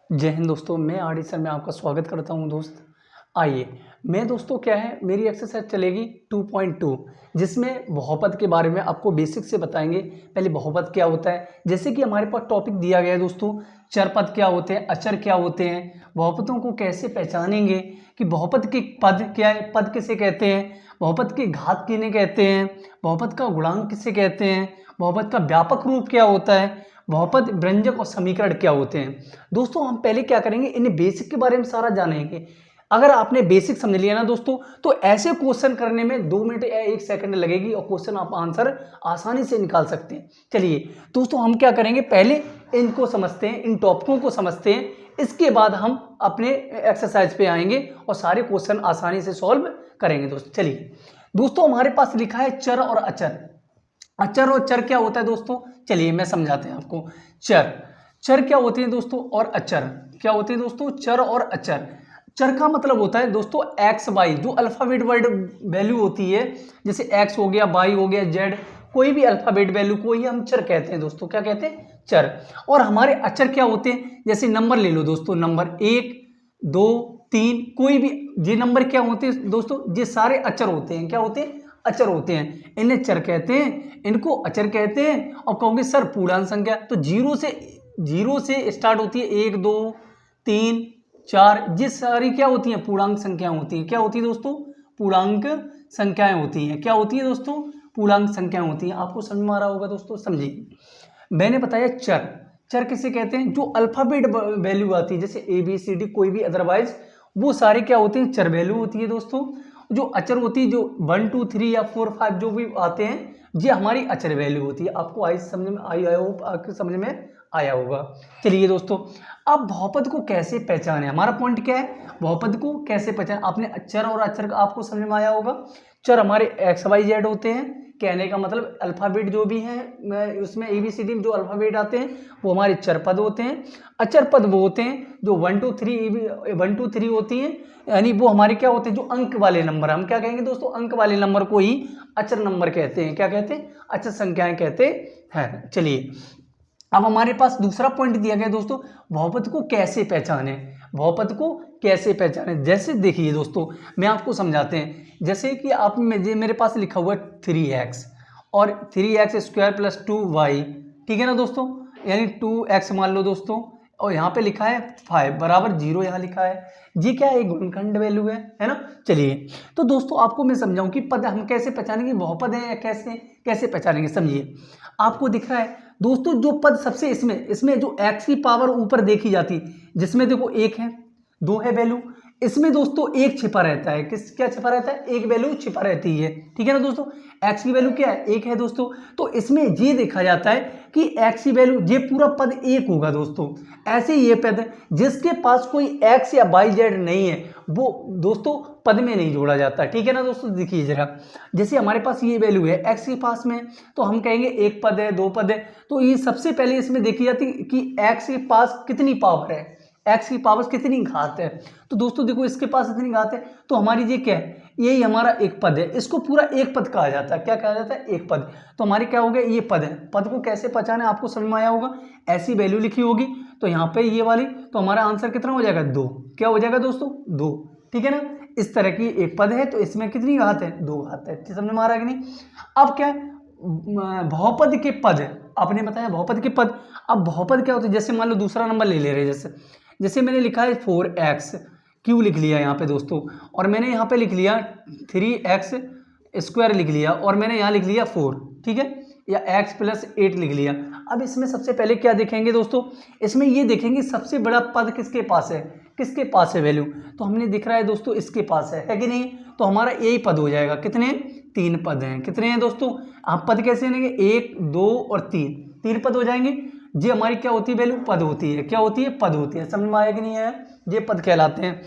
जय हिंद दोस्तों, मैं आर डी सर में आपका स्वागत करता हूं दोस्त। आइए, मैं दोस्तों क्या है, मेरी एक्सरसाइज चलेगी 2.2 जिसमें बहुपद के बारे में आपको बेसिक से बताएंगे। पहले बहुपद क्या होता है, जैसे कि हमारे पास टॉपिक दिया गया है दोस्तों, चरपद क्या होते हैं, अचर क्या होते हैं, बहुपदों को कैसे पहचानेंगे कि बहुपद के पद क्या है, पद किसे कहते हैं, बहुपद के घात किन्हें कहते हैं, बहुपद का गुणांक किसे कहते हैं, बहुपद का व्यापक रूप क्या होता है, बहुपद व्यंजक और समीकरण क्या होते हैं। दोस्तों हम पहले क्या करेंगे, इन बेसिक के बारे में सारा जानेंगे। अगर आपने बेसिक समझ लिया ना दोस्तों, तो ऐसे क्वेश्चन करने में 2 मिनट या 1 सेकंड लगेगी और क्वेश्चन आप आंसर आसानी से निकाल सकते हैं। चलिए दोस्तों, हम क्या करेंगे, पहले इनको समझते हैं, इन टॉपिकों को समझते हैं, इसके बाद हम अपने एक्सरसाइज पे आएंगे और सारे क्वेश्चन आसानी से सॉल्व करेंगे। दोस्तों चलिए, दोस्तों हमारे पास लिखा है चर और अचर। अचर और चर क्या होता है दोस्तों, चलिए मैं समझाते हैं आपको। चर चर क्या होते हैं दोस्तों, और अचर क्या होते हैं दोस्तों, चर और अचर। चर का मतलब होता है दोस्तों एक्स वाई, जो अल्फाबेट वर्ड वैल्यू होती है, जैसे एक्स हो गया, वाई हो गया, जेड, कोई भी अल्फाबेट वैल्यू को ही हम चर कहते हैं दोस्तों। क्या कहते हैं, चर। और हमारे अचर क्या होते हैं, जैसे नंबर ले लो दोस्तों, नंबर 1 2 3, कोई भी ये नंबर क्या होते हैं दोस्तों, ये सारे अचर होते हैं। क्या होते हैं, अचर होते हैं। इन्हें चर कहते हैं, इनको अचर कहते हैं। और कहोगे सर पूर्णांक संख्या, तो जीरो से स्टार्ट होती है, 1 2 3 4, ये सारी क्या होती हैं, पूर्णांक संख्याएं होती हैं। क्या होती है दोस्तों, पूर्णांक संख्याएं होती हैं। क्या होती है दोस्तों, पूर्णांक संख्याएं होती हैं। आपको समझ में आ रहा होगा दोस्तों, समझिए। मैंने बताया चर, चर किसे कहते हैं, जो अल्फाबेट वैल्यू आती है, जैसे ABCD, कोई भी अदरवाइज, वो सारे क्या होते हैं, चर वैल्यू होती है दोस्तों। जो अचर होती है, जो 1 2 3 या 4 5 जो भी आते हैं, ये हमारी अचर वैल्यू होती है। आपको आई समझ में आई, आपके समझ में आया होगा। चलिए दोस्तों, अब बहुपद को कैसे पहचाने, हमारा पॉइंट क्या है, बहुपद को कैसे पहचाने। आपने चर और अचर का आपको समझ में आया होगा। चर हमारे XYZ होते हैं, कहने का मतलब अल्फाबेट जो भी हैं उसमें ABCD में जो अल्फाबेट आते हैं वो हमारे चर पद होते हैं। अचर पद वो होते हैं जो 1 2 3 होती हैं, यानी वो हमारे क्या होते हैं, जो अंक वाले नंबर, हम क्या कहेंगे दोस्तों, अंक वाले नंबर को ही अचर नंबर कहते हैं। क्या कहते हैं, अचर संख्याएं कहते हैं। चलिए, अब हमारे पास दूसरा पॉइंट दिया गया दोस्तों, बहुपद को कैसे पहचाने, बहुपद को कैसे पहचाने। जैसे देखिए दोस्तों, मैं आपको समझाते हैं। जैसे कि आप मेरे पास लिखा हुआ है 3x और 3x² + 2y, ठीक है ना दोस्तों, यानी 2x मान लो दोस्तों, और यहाँ पे लिखा है 5 = 0, यहाँ लिखा है। ये क्या है, गुणनखंड वैल्यू है ना। चलिए, तो दोस्तों आपको मैं समझाऊं कि पद हम कैसे पहचानेंगे, बहुपद है या कैसे कैसे पहचानेंगे, समझिए। आपको दिख रहा है दोस्तों, जो पद सबसे इसमें जो x की पावर ऊपर देखी जाती, जिसमें देखो 1 है, 2 है वैल्यू, इसमें दोस्तों 1 छिपा रहता है। क्या छिपा रहता है, एक वैल्यू छिपा रहती है, ठीक है ना दोस्तों। x की वैल्यू क्या है, 1 है दोस्तों। तो इसमें ये देखा जाता है कि x की वैल्यू, ये पूरा पद 1 होगा दोस्तों। ऐसे ये पद जिसके पास कोई x या YZ नहीं है, वो दोस्तों पद में नहीं जोड़ा जाता, ठीक है ना दोस्तों। देखिए जरा, जैसे हमारे पास ये वैल्यू है x के पास में, तो हम कहेंगे 1 पद है, 2 पद है। तो ये सबसे पहले इसमें देखी जाती कि x के पास कितनी पावर है, x की पावर कितनी घात है। तो दोस्तों देखो, इसके पास इतनी घात है, तो हमारी ये क्या है, यही हमारा एक पद है। इसको पूरा एक पद कहा जाता है। क्या कहा जाता है, एक पद। तो हमारे क्या हो गया, ये पद है। पद को कैसे पहचाने आपको समझ में आया होगा, ऐसी वैल्यू लिखी होगी, तो यहाँ पे ये वाली, तो हमारा आंसर कितना हो जाएगा, 2। क्या हो जाएगा दोस्तों, 2, ठीक है ना। इस तरह की एक पद है, तो इसमें कितनी घात है, 2 घात है। समझ में आ रहा है कि नहीं। अब क्या है, बहुपद के पद, आपने बताया बहुपद के पद। अब बहुपद क्या होते हैं, जैसे मान लो दूसरा नंबर ले रहे हैं, जैसे मैंने लिखा है 4x³ लिख लिया यहाँ पे दोस्तों, और मैंने यहाँ पे लिख लिया 3x² लिख लिया, और मैंने यहाँ लिख लिया 4, ठीक है, या x + 8 लिख लिया। अब इसमें सबसे पहले क्या देखेंगे दोस्तों, इसमें ये देखेंगे सबसे बड़ा पद किसके पास है, किसके पास है वैल्यू। तो हमने दिख रहा है दोस्तों, इसके पास है कि नहीं। तो हमारा यही पद हो जाएगा। कितने, 3 पद हैं। कितने हैं दोस्तों, आप पद कैसे लेंगे, 1 2 और 3 पद हो जाएंगे। ये हमारी क्या होती है, वैल्यू पद होती है। क्या होती है, पद होती है। समझ में आया कि नहीं है, ये पद कहलाते हैं।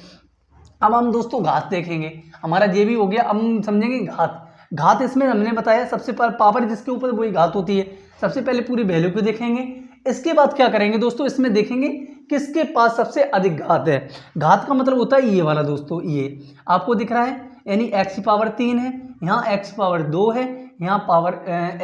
अब हम दोस्तों घात देखेंगे, हमारा ये भी हो गया। अब हम समझेंगे घात। घात इसमें हमने बताया सबसे पावर जिसके ऊपर वही घात होती है। सबसे पहले पूरी वैल्यू को देखेंगे, इसके बाद क्या करेंगे दोस्तों, इसमें देखेंगे किसके पास सबसे अधिक घात है। घात का मतलब होता है ये वाला दोस्तों, ये आपको दिख रहा है, यानी x की पावर 3 है, यहाँ x की पावर 2 है, यहाँ पावर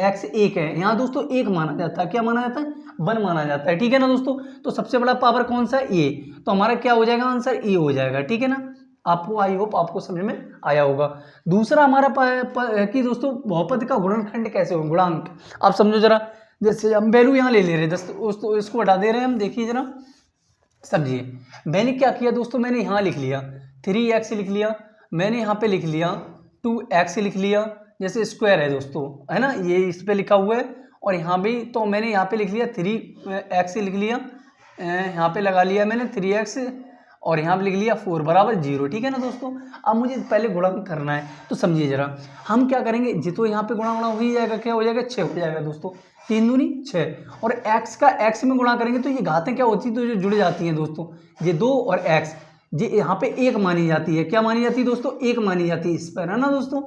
x 1 है, यहाँ दोस्तों 1 माना जाता है, क्या माना जाता है, 1 माना जाता है, ठीक है ना दोस्तों। तो सबसे बड़ा पावर कौन सा है, ये, तो हमारा क्या हो जाएगा आंसर, ये हो जाएगा, ठीक है ना। आपको आई होप आपको समझ में आया होगा। दूसरा हमारा कि दोस्तों बहुपद का गुणनखंड कैसे हो, गुणांक, आप समझो जरा। जैसे हम वैल्यू यहाँ ले ले रहे हैं, इसको हटा दे रहे हैं हम, देखिए जरा समझिए। मैंने क्या किया दोस्तों, मैंने यहाँ लिख लिया 3x लिख लिया, मैंने यहाँ पे लिख लिया 2x लिख लिया, जैसे स्क्वायर है दोस्तों, है ना, ये इस पे लिखा हुआ है, और यहाँ भी तो मैंने यहाँ पे लिख लिया 3x लिख लिया, यहाँ पे लगा लिया मैंने 3x, और यहाँ पे लिख लिया 4 बराबर 0, ठीक है ना दोस्तों। अब मुझे पहले गुणा करना है, तो समझिए जरा, हम क्या करेंगे जी, तो यहाँ पे गुणा हो ही जाएगा, क्या हो जाएगा, 6 हो जाएगा दोस्तों, 3 दूनी 6, और x का x में गुणा करेंगे तो ये घातें क्या होती है, तो जो जुड़ जाती हैं दोस्तों, ये 2 और x, ये यहाँ पे 1 मानी जाती है, क्या मानी जाती है दोस्तों, 1 मानी जाती है इस पर, है ना दोस्तों।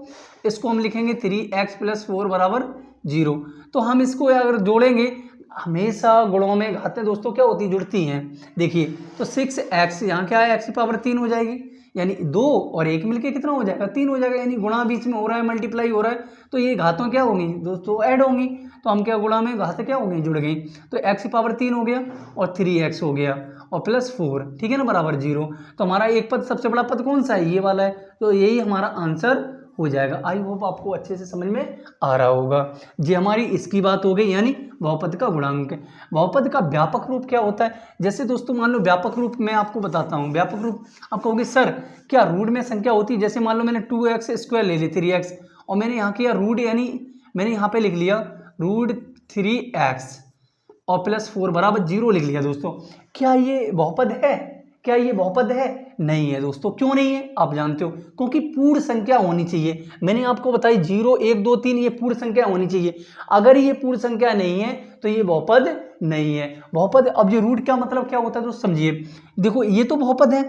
इसको हम लिखेंगे 3x + 4 बराबर 0। तो हम इसको अगर जोड़ेंगे, हमेशा गुणों में घातें दोस्तों क्या होती, जुड़ती हैं। देखिए तो 6x, यहाँ क्या है, x की पावर 3 हो जाएगी, यानी 2 और 1 मिलके कितना हो जाएगा, 3 हो जाएगा, यानी गुणा बीच में हो रहा है, मल्टीप्लाई हो रहा है, तो ये घातों क्या होंगी दोस्तों, ऐड होंगी, तो हम क्या गुणा में घातें क्या हो गई, जुड़ गई, तो x की पावर 3 हो गया और 3x हो गया और +4, ठीक है ना, बराबर 0। तो हमारा एक पद, सबसे बड़ा पद कौन सा है, ये वाला है, तो यही हमारा आंसर हो जाएगा। आई होप आपको अच्छे से समझ में आ रहा होगा। जी हमारी इसकी बात हो गई, यानी बहुपद का गुणांक। बहुपद का व्यापक रूप क्या होता है, जैसे दोस्तों मान लो व्यापक रूप मैं आपको बताता हूँ। व्यापक रूप आप कहोगे सर क्या रूट में संख्या होती है, जैसे मान लो मैंने 2x² ले ली 3x, और मैंने यहाँ किया रूट, यानी मैंने यहाँ पे लिख लिया √3x और +4 बराबर 0 लिख लिया दोस्तों। क्या ये बहुपद है, क्या ये बहुपद है, नहीं है दोस्तों। क्यों नहीं है, आप जानते हो, क्योंकि पूर्ण संख्या होनी चाहिए। मैंने आपको बताई 0 1 2 3 ये पूर्ण संख्या होनी चाहिए। अगर ये पूर्ण संख्या नहीं है तो ये बहुपद नहीं है। बहुपद, अब ये रूट क्या मतलब क्या होता है दोस्तों, समझिए। देखो ये तो बहुपद है,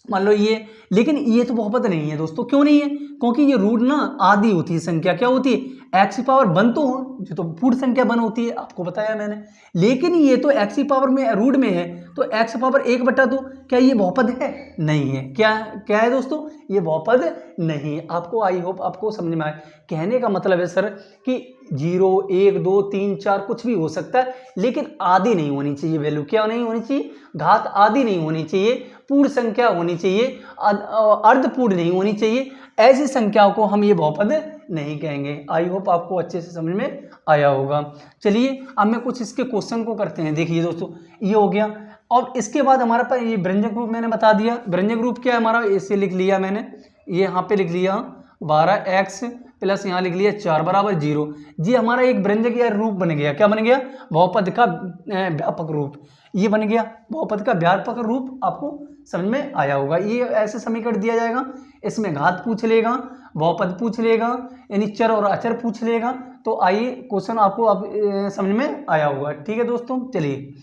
मान लो ये, लेकिन ये तो बहुपद नहीं है दोस्तों। क्यों नहीं है, क्योंकि ये रूट ना आधी होती है संख्या, क्या होती है, x की पावर 1 तो हो, जो तो पूर्ण संख्या 1 होती है, आपको बताया मैंने। लेकिन ये तो x की पावर में रूट में है, तो x की पावर 1/2, क्या ये बहुपद है, नहीं है। क्या क्या है दोस्तों, ये बहुपद नहीं है। आपको आई होप आपको समझ में आए। कहने का मतलब है सर कि 0 1 2 3 4 कुछ भी हो सकता है, लेकिन आधी नहीं होनी चाहिए वैल्यू। क्या नहीं होनी चाहिए, घात आधी नहीं होनी चाहिए, पूर्ण संख्या होनी चाहिए, अर्धपूर्ण नहीं होनी चाहिए। ऐसी संख्याओं को हम ये बहुपद नहीं कहेंगे। आई होप आपको अच्छे से समझ में आया होगा। चलिए अब मैं कुछ इसके क्वेश्चन को करते हैं। देखिए दोस्तों ये हो गया, और इसके बाद हमारे पास ये व्यंजक रूप मैंने बता दिया। व्यंजक रूप क्या है हमारा, इसे लिख लिया मैंने, ये यहाँ पे लिख लिया 12x प्लस यहाँ लिख लिया 4 बराबर 0। जी हमारा एक व्यंजक या रूप बन गया। क्या बन गया, बहुपद का व्यापक रूप, ये बन गया बहुपद का व्यापक रूप। आपको समझ में आया होगा। ये ऐसे समीकरण दिया जाएगा, इसमें घात पूछ लेगा, बहुपद पूछ लेगा, यानी चर और अचर पूछ लेगा। तो आइए क्वेश्चन आपको अब समझ में आया होगा। ठीक है दोस्तों, चलिए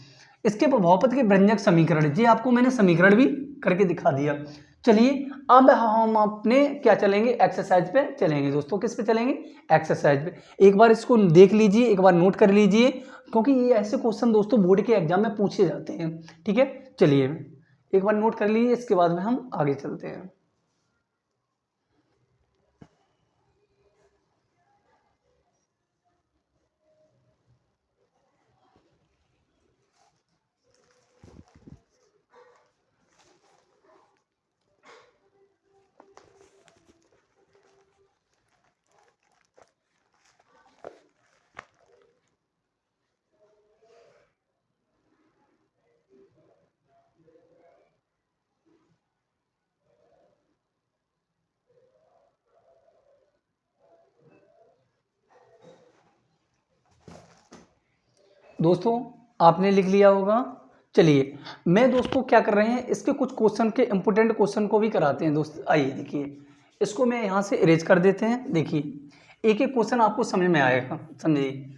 इसके बहुपद के व्यंजक समीकरण, जी आपको मैंने समीकरण भी करके दिखा दिया। चलिए अब हम अपने क्या चलेंगे, एक्सरसाइज पे चलेंगे दोस्तों। किस पे चलेंगे, एक्सरसाइज पे। एक बार इसको देख लीजिए, एक बार नोट कर लीजिए, क्योंकि ये ऐसे क्वेश्चन दोस्तों बोर्ड के एग्जाम में पूछे जाते हैं। ठीक है, चलिए एक बार नोट कर लीजिए, इसके बाद में हम आगे चलते हैं। दोस्तों आपने लिख लिया होगा। चलिए मैं दोस्तों क्या कर रहे हैं, इसके कुछ क्वेश्चन के इंपोर्टेंट क्वेश्चन को भी कराते हैं दोस्त। आइए देखिए, इसको मैं यहाँ से इरेज कर देते हैं। देखिए एक एक क्वेश्चन आपको समझ में आएगा, समझिए।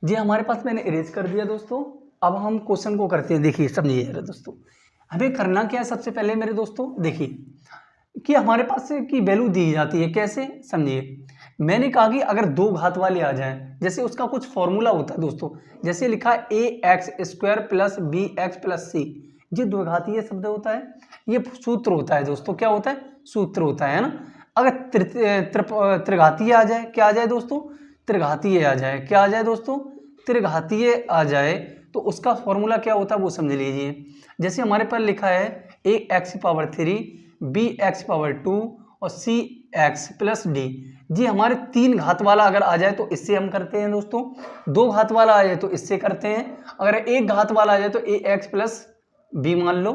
जी हमारे पास मैंने इरेज कर दिया दोस्तों। अब हम क्वेश्चन को करते हैं। देखिए समझिए जरा दोस्तों, हमें करना क्या है। सबसे पहले मेरे दोस्तों देखिए कि हमारे पास की वैल्यू दी जाती है, कैसे, समझिए। मैंने कहा कि अगर दो घात वाले आ जाएं, जैसे उसका कुछ फॉर्मूला होता है दोस्तों। जैसे लिखा है ax² plus bx plus c, ये द्विघातीय शब्द होता है, ये सूत्र होता है दोस्तों। क्या होता है, सूत्र होता है ना। अगर त्रिघातीय आ जाए, क्या आ जाए दोस्तों, त्रिघातीय आ जाए, क्या आ जाए दोस्तों, त्रिघातीय आ जाए, तो उसका फॉर्मूला क्या होता है वो समझ लीजिए। जैसे हमारे पास लिखा है ax⁻3 bx⁻2 और cx+d। जी हमारे 3 घात वाला अगर आ जाए तो इससे हम करते हैं दोस्तों, 2 घात वाला आ जाए तो इससे करते हैं, अगर 1 घात वाला आ जाए तो ax+b मान लो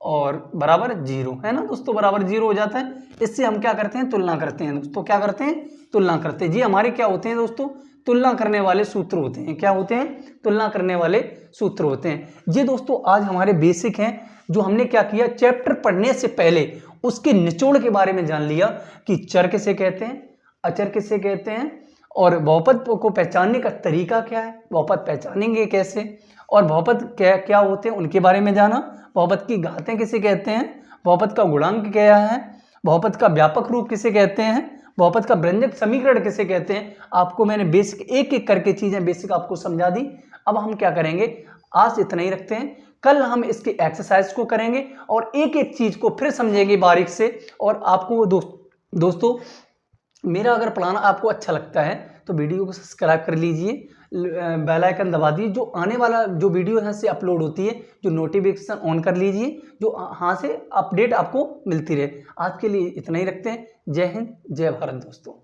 और बराबर 0 है ना दोस्तों, बराबर 0 हो जाता है। इससे हम क्या करते हैं, तुलना करते हैं दोस्तों, क्या करते हैं, तुलना करते हैं। जी हमारे क्या होते हैं दोस्तों, तुलना करने वाले सूत्र होते हैं, क्या होते हैं, तुलना करने वाले सूत्र होते हैं। ये दोस्तों आज हमारे बेसिक हैं, जो हमने क्या किया, चैप्टर पढ़ने से पहले उसके निचोड़ के बारे में जान लिया कि चर किसे कहते हैं, अचर किसे कहते हैं, और बहुपद को पहचानने का तरीका क्या है, बहुपद पहचानेंगे कैसे, और बहुपद क्या क्या होते हैं उनके बारे में जाना, बहुपद की घातें किसे कहते हैं, बहुपद का गुणांक क्या है, बहुपद का व्यापक रूप किसे कहते हैं, बहुपद का व्यंजक समीकरण किसे कहते हैं। आपको मैंने बेसिक एक एक करके चीजें बेसिक आपको समझा दी। अब हम क्या करेंगे, आज इतना ही रखते हैं, कल हम इसके एक्सरसाइज को करेंगे और एक एक चीज को फिर समझेंगे बारीक से। और आपको दोस्तों मेरा अगर पढ़ाना आपको अच्छा लगता है तो वीडियो को सब्सक्राइब कर लीजिए, बेल आइकन दबा दीजिए, जो आने वाला जो वीडियो यहाँ से अपलोड होती है जो नोटिफिकेशन ऑन कर लीजिए, जो यहाँ से अपडेट आपको मिलती रहे। आज के लिए इतना ही रखते हैं। जय हिंद, जय भारत दोस्तों।